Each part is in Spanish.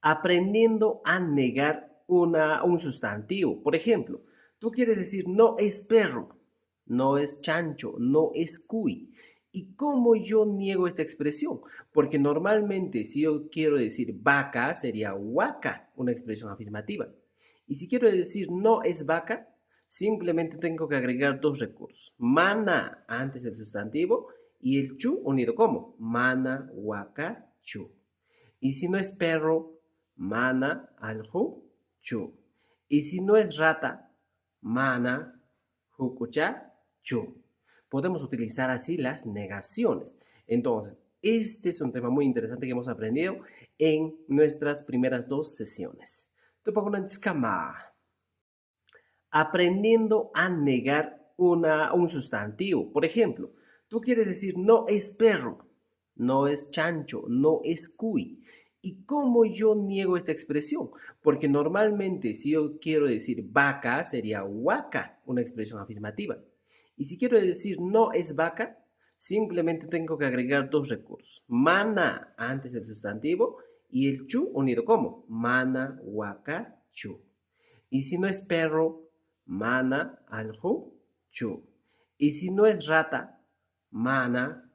aprendiendo a negar un sustantivo. Por ejemplo, tú quieres decir no es perro, no es chancho, no es cuy. ¿Y cómo yo niego esta expresión? Porque normalmente si yo quiero decir vaca sería huaca, una expresión afirmativa. Y si quiero decir no es vaca, simplemente tengo que agregar dos recursos. Mana antes del sustantivo y el chu unido como mana, huaca, chu. Y si no es perro, mana, alhu, chu. Y si no es rata, mana, hukucha, chu. Podemos utilizar así las negaciones. Entonces, este es un tema muy interesante que hemos aprendido en nuestras primeras dos sesiones. Aprendiendo a negar un sustantivo. Por ejemplo, tú quieres decir no es perro, no es chancho, no es cuy. ¿Y cómo yo niego esta expresión? Porque normalmente si yo quiero decir vaca sería huaca, una expresión afirmativa. Y si quiero decir no es vaca, simplemente tengo que agregar dos recursos. Mana antes del sustantivo y el chu unido como mana, huaca, chu. Y si no es perro, mana, alhu, chu. Y si no es rata, mana,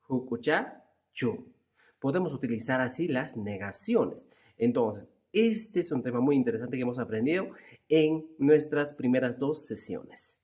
hukucha, chu. Podemos utilizar así las negaciones. Entonces, este es un tema muy interesante que hemos aprendido en nuestras primeras dos sesiones.